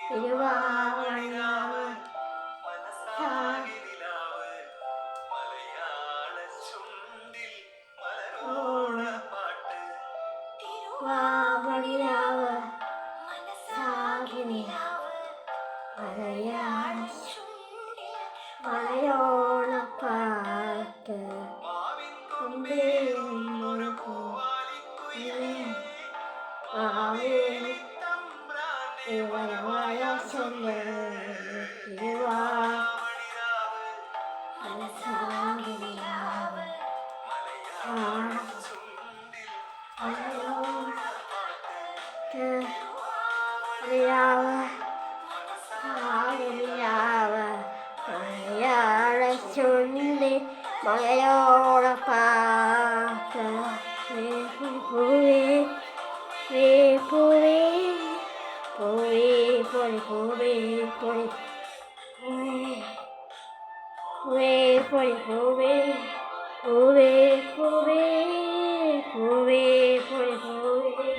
തിരുവാവണിരാവ് വാവണിരാവ് സാഗിനിരാവ് മലയോണപ്പാട്ട് ചുണ്ടി മലയോളപ്പാട്ട് പൂവേ പൂവേ പൂവേ പൊളി പൂവേ പൊളി പൂവേ പൊളി പൂവേ പൂവേ പൂവേ പൂവേ പൊളി പൂവേ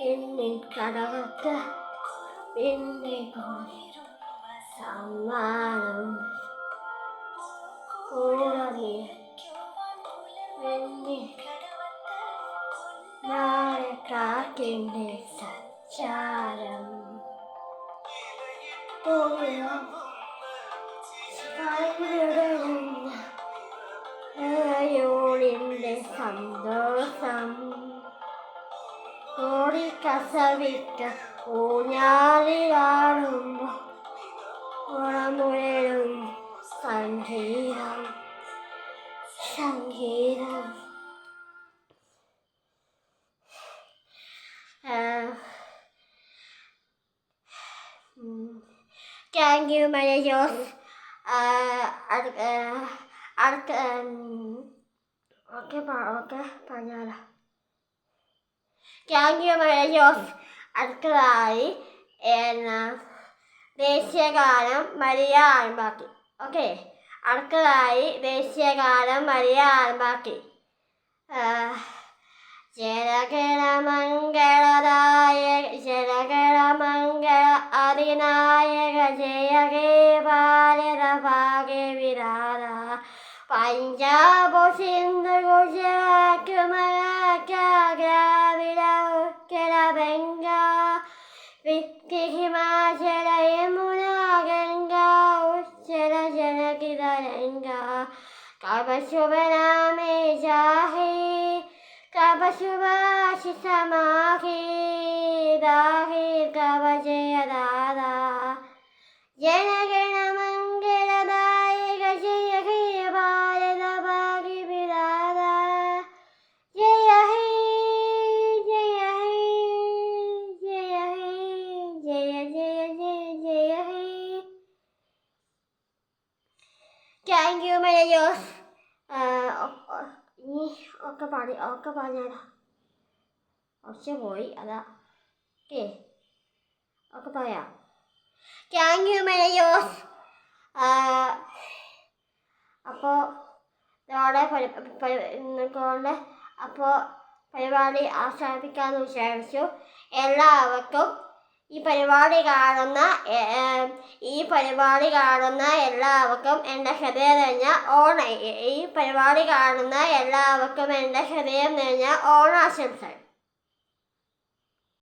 എന്നിൻ കടവത്ത് പിന്നെ സമ്മാനം കൂടേ നാളെ കാറ്റിൻ്റെ സഞ്ചാരം യോളിൻ്റെ സന്തോഷം ഓടി കസവിട്ട് ഊഞ്ഞാലിലാടുമ്പോൾ ഉളമുഴലും സംഗീതം സംഗീതം താങ്ക് യു മരിയ ജോസ്. അടുത്ത ഓക്കെ പറഞ്ഞാലോ. Thank you Maria Jose. അടുത്തതായി ദേശീയഗാനം മരിയ ആൽമാക്കി. ഓക്കെ, അടുത്തതായി ദേശീയഗാനം മരിയ ആൽമാക്കി. ജനഗണമംഗള അതിനായക ജയ ഹേ ഭാരത ഭാഗ്യ വിധാത പഞ്ചാബ് സിന്ധു ഗുജറാത്ത് ദ്രാവിഡ ഉത്തര ബംഗ ഹിമാചല യമുന ഗംഗ ഉച്ചര ജനകിതരംഗ കബ ശുഭനാമേ ജാഹേ കബ ശുഭാശിഷ മാഹേ ദാഹേ കബ ജയദാദ ജനഗണമംഗളദായക ജയ ഹേ ഭാരത ഭാഗ്യ വിധാത ജയ ഹേ ജയ ഹേ ജയ ഹേ ജയ ജയ ജയ ജയ ഹേ. Thank you Maria Jose. ഇനി ഒക്കെ പറഞ്ഞാലോ. ഒച്ച പോയി അതാ. ഓക്കെ, ഒക്കെ പറയാം. Thank you Maria Jose. അപ്പോൾ ഇതോടെ പരിപാടി അവസാനിപ്പിക്കാമെന്ന് വിചാരിച്ചു. എല്ലാവർക്കും ഈ പരിപാടി കാണുന്ന എല്ലാവർക്കും എൻ്റെ ഹൃദയം നിറഞ്ഞ ഓണാശംസകൾ.